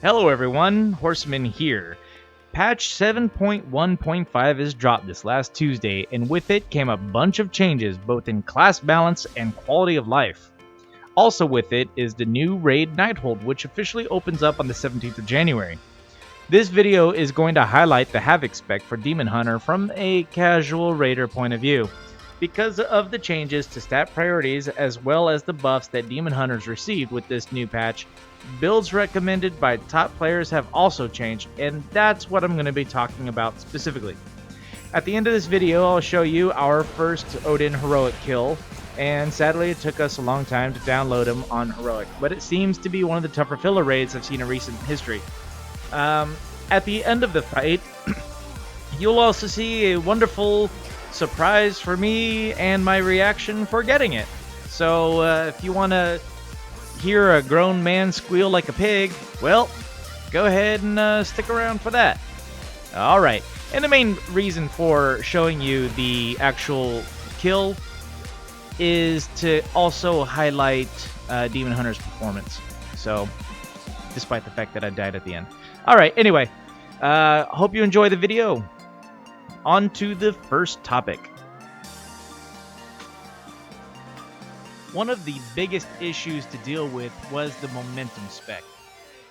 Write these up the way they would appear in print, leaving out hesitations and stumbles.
Hello everyone, Horseman here. Patch 7.1.5 is dropped this last Tuesday, and with it came a bunch of changes both in class balance and quality of life. Also with it is the new raid Nighthold, which officially opens up on the 17th of January. This video is going to highlight the Havoc spec for Demon Hunter from a casual raider point of view. Because of the changes to stat priorities as well as the buffs that Demon Hunters received with this new patch, builds recommended by top players have also changed, and that's what I'm going to be talking about specifically. At the end of this video, I'll show you our first Odyn heroic kill, and sadly it took us a long time to download him on heroic, but it seems to be one of the tougher filler raids I've seen in recent history. At the end of the fight, you'll also see a wonderful surprise for me and my reaction for getting it. So if you want to hear a grown man squeal like a pig, well, go ahead and stick around for that. Alright, and the main reason for showing you the actual kill is to also highlight Demon Hunter's performance. So, despite the fact that I died at the end. Alright, anyway, hope you enjoy the video. On to the first topic. One of the biggest issues to deal with was the momentum spec.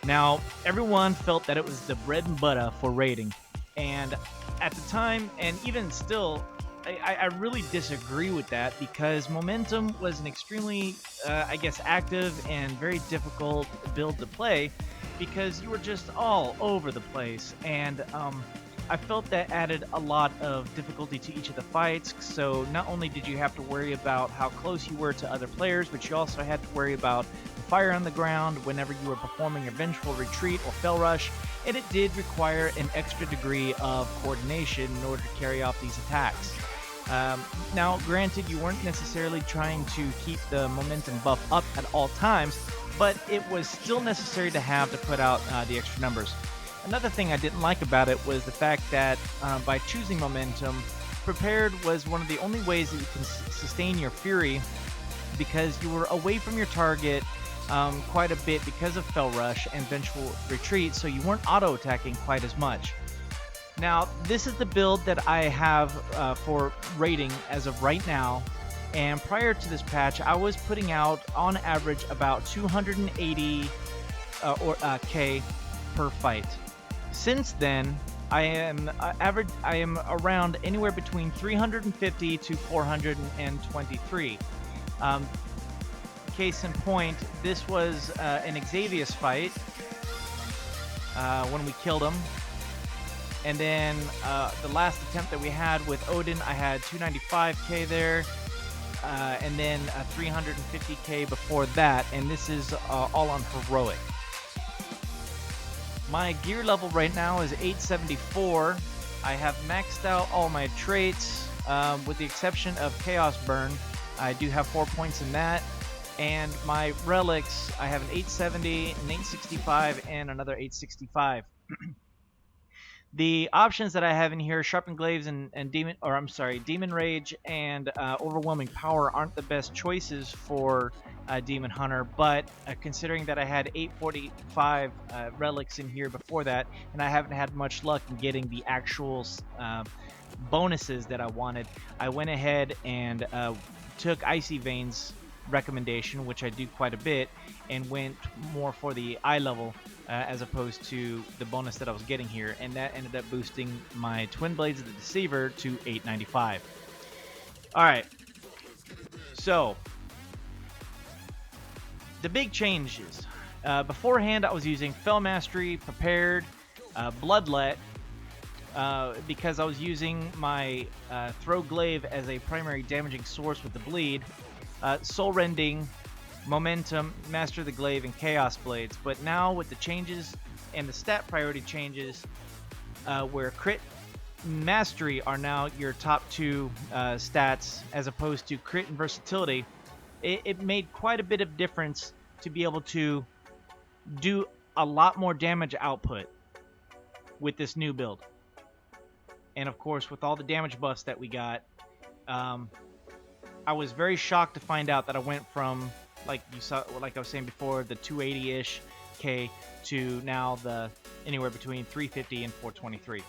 Now, everyone felt that it was the bread and butter for raiding, and at the time, and even still, I really disagree with that because momentum was an extremely, active and very difficult build to play because you were just all over the place, and I felt that added a lot of difficulty to each of the fights, so not only did you have to worry about how close you were to other players, but you also had to worry about the fire on the ground whenever you were performing a vengeful retreat or fell rush, and it did require an extra degree of coordination in order to carry off these attacks. Now, granted, you weren't necessarily trying to keep the momentum buff up at all times, but it was still necessary to have to put out the extra numbers. Another thing I didn't like about it was the fact that by choosing momentum, prepared was one of the only ways that you can sustain your fury because you were away from your target quite a bit because of fell rush and vengeful retreat, so you weren't auto-attacking quite as much. Now, this is the build that I have for raiding as of right now, and prior to this patch, I was putting out on average about 280 K per fight. Since then, I am around anywhere between 350 to 423. Case in point, this was an Xavier's fight when we killed him. And then the last attempt that we had with Odyn, I had 295k there, and then 350k before that, and this is all on heroic. My gear level right now is 874. I have maxed out all my traits, with the exception of Chaos Burn. I do have 4 points in that. And my relics, I have an 870, an 865, and another 865. The options that I have in here, Sharpened Glaives and Demon Rage and Overwhelming Power aren't the best choices for Demon Hunter, but considering that I had 845 relics in here before that, and I haven't had much luck in getting the actual bonuses that I wanted, I went ahead and took Icy Veins recommendation, which I do quite a bit, and went more for the eye level as opposed to the bonus that I was getting here, and that ended up boosting my Twin Blades of the Deceiver to 895. Alright, so the big changes. Beforehand, I was using Fell Mastery, Prepared, Bloodlet, because I was using my Throw Glaive as a primary damaging source with the bleed, Soul Rending, Momentum, Master the Glaive, and Chaos Blades. But now with the changes and the stat priority changes, where Crit and Mastery are now your top two stats as opposed to Crit and Versatility, it made quite a bit of difference to be able to do a lot more damage output with this new build. And of course, with all the damage buffs that we got, I was very shocked to find out that I went from, like I was saying before, the 280-ish 400k to now the anywhere between 350 and 423.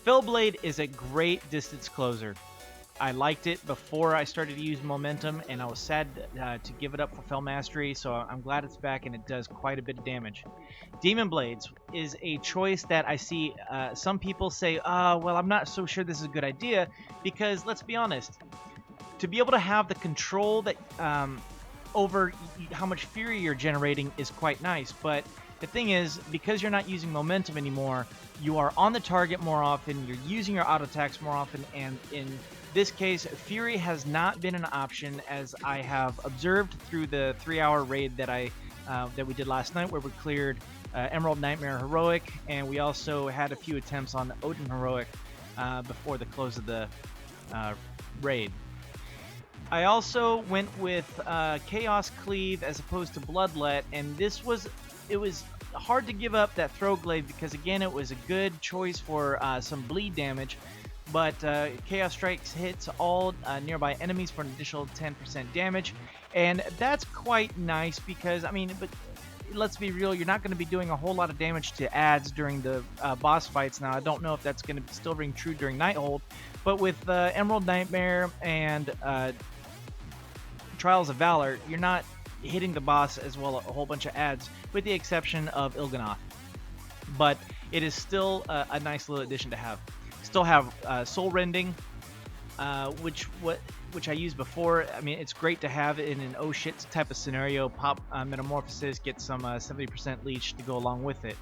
Fellblade is a great distance closer. I liked it before I started to use momentum, and I was sad to give it up for Fell Mastery, so I'm glad it's back, and it does quite a bit of damage. Demon Blades is a choice that I see some people say, well, I'm not so sure this is a good idea, because let's be honest, to be able to have the control that over how much fury you're generating is quite nice, but the thing is, because you're not using momentum anymore, you are on the target more often, you're using your auto attacks more often, and in this case, Fury has not been an option, as I have observed through the 3-hour raid that we did last night, where we cleared Emerald Nightmare Heroic, and we also had a few attempts on Odyn Heroic before the close of the raid. I also went with Chaos Cleave as opposed to Bloodlet, and it was hard to give up that Throw Glaive because, again, it was a good choice for some bleed damage. But Chaos Strikes hits all nearby enemies for an additional 10% damage, and that's quite nice because, I mean, but let's be real, you're not going to be doing a whole lot of damage to adds during the boss fights. Now, I don't know if that's going to still ring true during Nighthold, but with Emerald Nightmare and Trials of Valor, you're not hitting the boss as well a whole bunch of adds, with the exception of Il'gynoth. But it is still a nice little addition to have. Still have Soul Rending, which I used before. I mean, it's great to have in an oh shit type of scenario. Pop Metamorphosis, get some 70% leech to go along with it.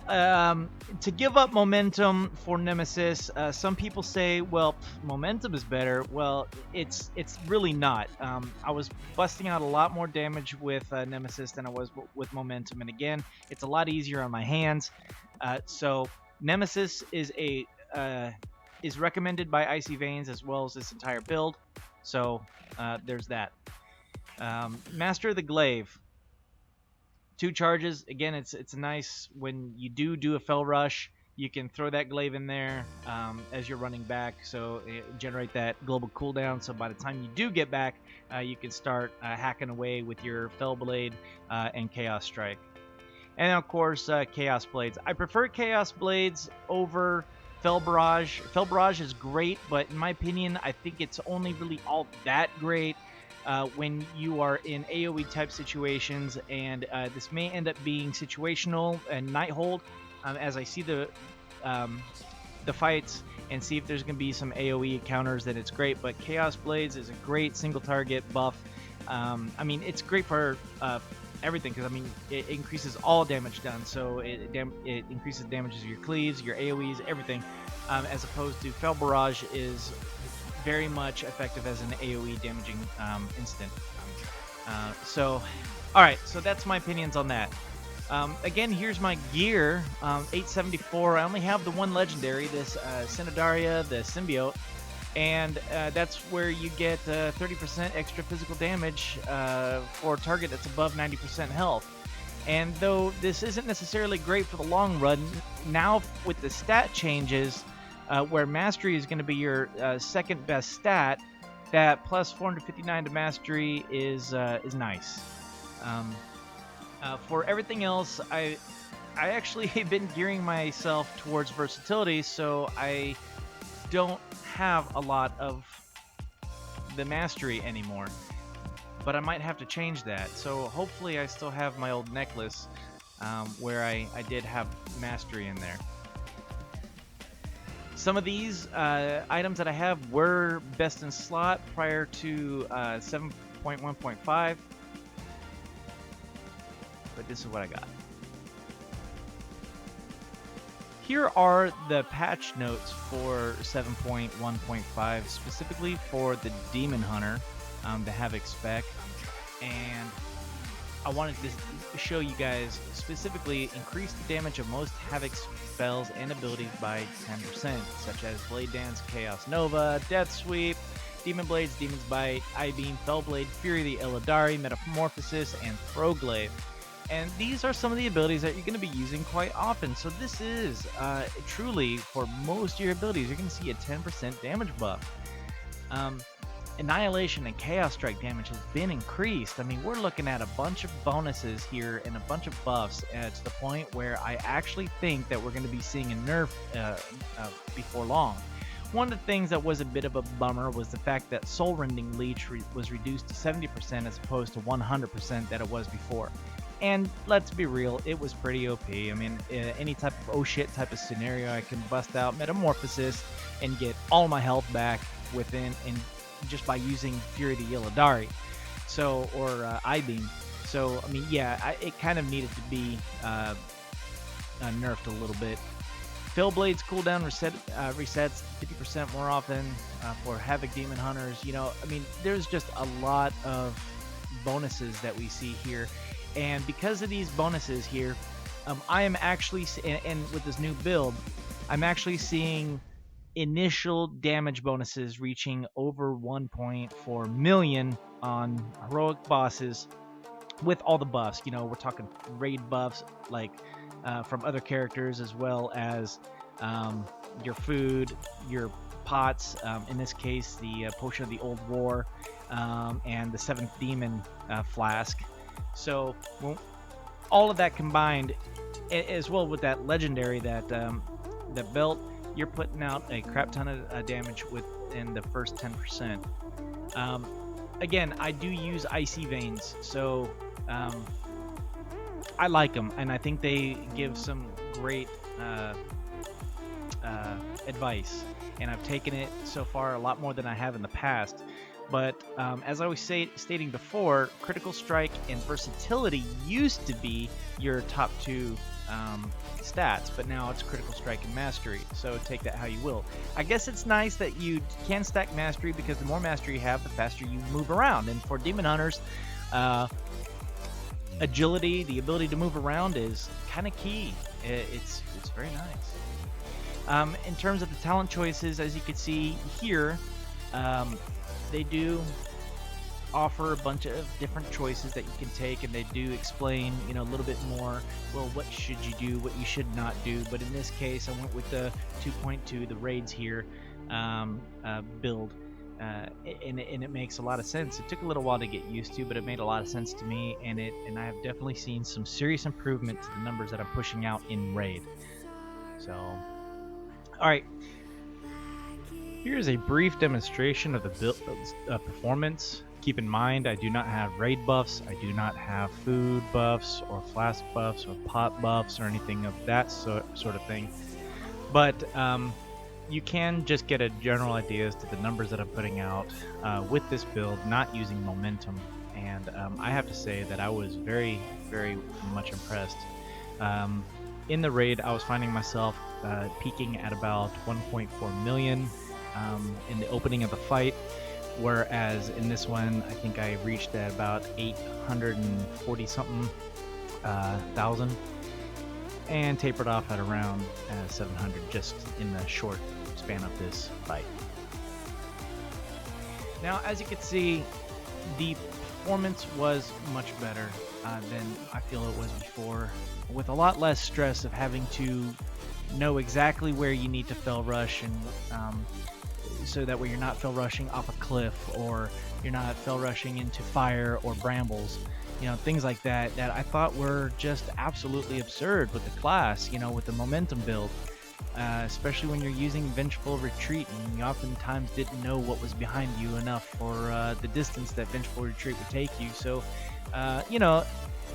To give up momentum for Nemesis, some people say, well, momentum is better. Well, it's really not. I was busting out a lot more damage with Nemesis than I was with momentum, and again, it's a lot easier on my hands. So Nemesis is recommended by Icy Veins as well as this entire build. So there's that. Master of the Glaive. 2 charges. Again, it's nice when you do a Fell Rush. You can throw that glaive in there as you're running back, so generate that global cooldown. So by the time you do get back, you can start hacking away with your Fell Blade and Chaos Strike. And of course, Chaos Blades. I prefer Chaos Blades over Fell Barrage. Fell Barrage is great, but in my opinion, I think it's only really all that great when you are in AoE type situations, and this may end up being situational and Nighthold as I see the fights and see if there's going to be some AoE counters, then it's great. But Chaos Blades is a great single target buff. I mean, it's great for everything, because I mean it increases all damage done, so it increases damages of your cleaves, your AoEs, everything, as opposed to Fell Barrage is very much effective as an AoE damaging instant. So alright, so that's my opinions on that. Again, here's my gear. 874. I only have the one legendary, this Synodaria, the Symbiote, and that's where you get 30% extra physical damage for a target that's above 90% health. And though this isn't necessarily great for the long run, now with the stat changes, where Mastery is going to be your second best stat, that plus 459 to Mastery is nice. For everything else, I actually have been gearing myself towards versatility, so I don't have a lot of the Mastery anymore. But I might have to change that. So hopefully I still have my old necklace where I did have Mastery in there. Some of these items that I have were best in slot prior to 7.1.5. But this is what I got. Here are the patch notes for 7.1.5, specifically for the Demon Hunter, the Havoc spec. And I wanted to show you guys specifically increase the damage of most Havoc spells and abilities by 10%, such as Blade Dance, Chaos Nova, Death Sweep, Demon Blades, Demon's Bite, Eye Beam, Fell Blade, Fury the Illidari, Metamorphosis, and Throw Glaive. And these are some of the abilities that you're going to be using quite often. So this is truly, for most of your abilities, you're going to see a 10% damage buff. Annihilation and Chaos Strike damage has been increased. I mean, we're looking at a bunch of bonuses here and a bunch of buffs to the point where I actually think that we're going to be seeing a nerf before long. One of the things that was a bit of a bummer was the fact that Soul Rending Leech was reduced to 70% as opposed to 100% that it was before. And let's be real, it was pretty OP. I mean, any type of oh shit type of scenario, I can bust out Metamorphosis and get all my health back within and just by using Fury of the Illidari, so or I-Beam. So I mean, yeah, it kind of needed to be nerfed a little bit. Failblade's cooldown resets 50% more often for Havoc Demon Hunters. You know, I mean, there's just a lot of bonuses that we see here, and because of these bonuses here, I am actually, and with this new build, I'm actually seeing initial damage bonuses reaching over 1.4 million on heroic bosses with all the buffs. You know, we're talking raid buffs like from other characters, as well as your food, your pots, in this case the Potion of the Old War, and the 7th Demon Flask. So all of that combined, as well with that legendary, that belt, you're putting out a crap ton of damage within the first 10%. Again, I do use Icy Veins, so I like them, and I think they give some great advice, and I've taken it so far a lot more than I have in the past. But as I was stating before, Critical Strike and Versatility used to be your top two stats, but now it's Critical Strike and Mastery, so take that how you will. I guess it's nice that you can stack Mastery, because the more Mastery you have, the faster you move around, and for Demon Hunters, agility, the ability to move around, is kind of key. It's very nice. In terms of the talent choices, as you can see here, they do offer a bunch of different choices that you can take, and they do explain, you know, a little bit more, well, what should you do, what you should not do. But in this case, I went with the 2.2, the raids here build, and it makes a lot of sense. It took a little while to get used to, but it made a lot of sense to me, and I have definitely seen some serious improvement to the numbers that I'm pushing out in raid. So, all right. Here's a brief demonstration of the build performance. Keep in mind, I do not have raid buffs, I do not have food buffs or flask buffs or pot buffs or anything of that sort of thing. But you can just get a general idea as to the numbers that I'm putting out with this build, not using momentum. And I have to say that I was very, very much impressed. In the raid, I was finding myself peaking at about 1.4 million in the opening of the fight, whereas in this one, I think I reached at about 840 something thousand, and tapered off at around 700 just in the short span of this fight. Now, as you can see, the performance was much better than I feel it was before, with a lot less stress of having to know exactly where you need to fell rush, and so that way you're not fell rushing off a cliff, or you're not fell rushing into fire or brambles, you know, things like that I thought were just absolutely absurd with the class, you know, with the momentum build, especially when you're using Vengeful Retreat, and you oftentimes didn't know what was behind you enough for the distance that Vengeful Retreat would take you. So you know,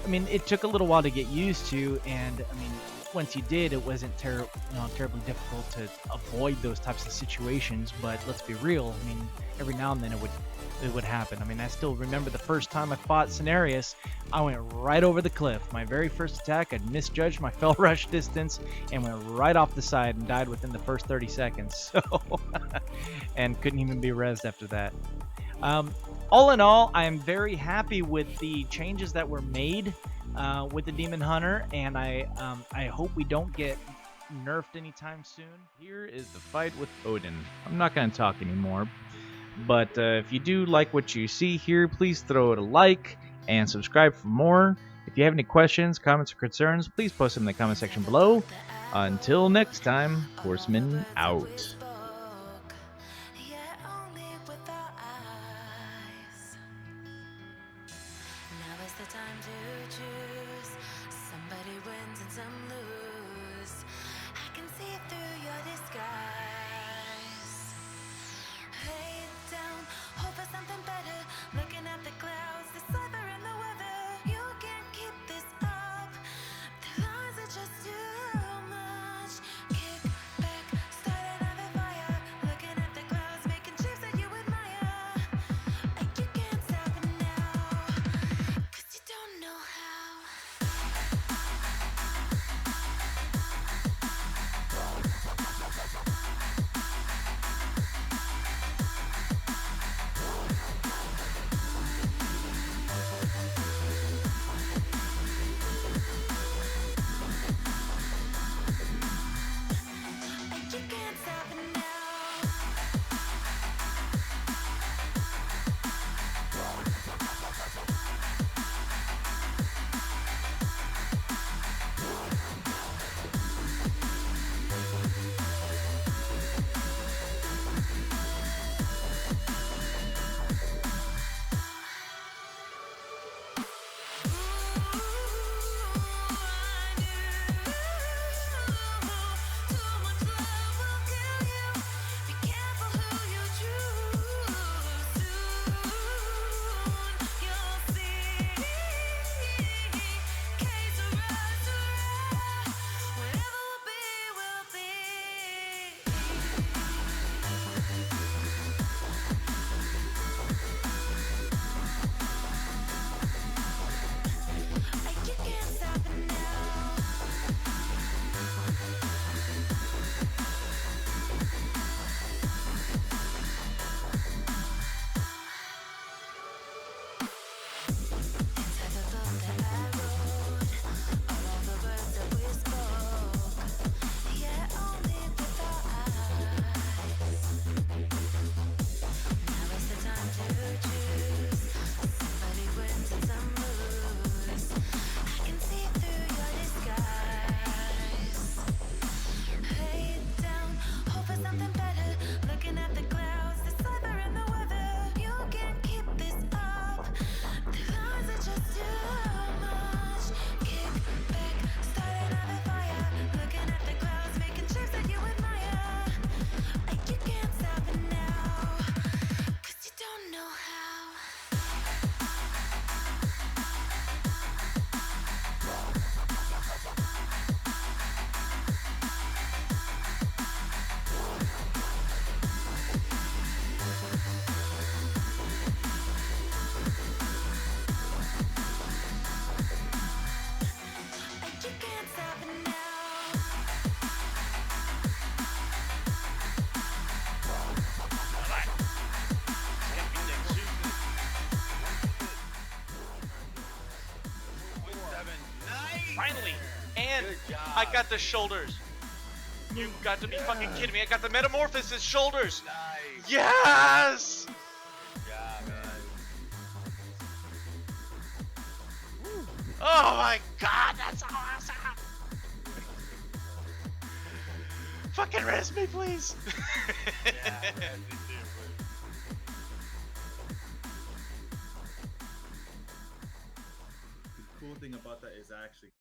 I mean, it took a little while to get used to, and I mean, once you did, it wasn't terribly difficult to avoid those types of situations. But let's be real, I mean, every now and then it would happen. I mean, I still remember the first time I fought Cenarius, I went right over the cliff. My very first attack, I misjudged my fell rush distance and went right off the side and died within the first 30 seconds. So, and couldn't even be rezzed after that. All in all, I am very happy with the changes that were made with the Demon Hunter, and I hope we don't get nerfed anytime soon. Here is the fight with Odyn. I'm not going to talk anymore, but if you do like what you see here, please throw it a like and subscribe for more. If you have any questions, comments, or concerns, please post them in the comment section below. Until next time, Horseman out. them loose. I can see through your disguise. Lay down, hope for something better. Looking at the clouds, the cyber and the weather. You can't keep this up. The lies are just too much. Kick back, start another fire. Looking at the clouds, making shapes that you admire. You can't stop it now, 'cause you don't know how. You can't stop it now. Finally! And I got the shoulders. You got to be fucking kidding me. I got the metamorphosis shoulders. Nice. Yes! Good job, man. Oh my god, that's so awesome! Fucking rest me, please. Yeah, man, me too, please. The cool thing about that is I actually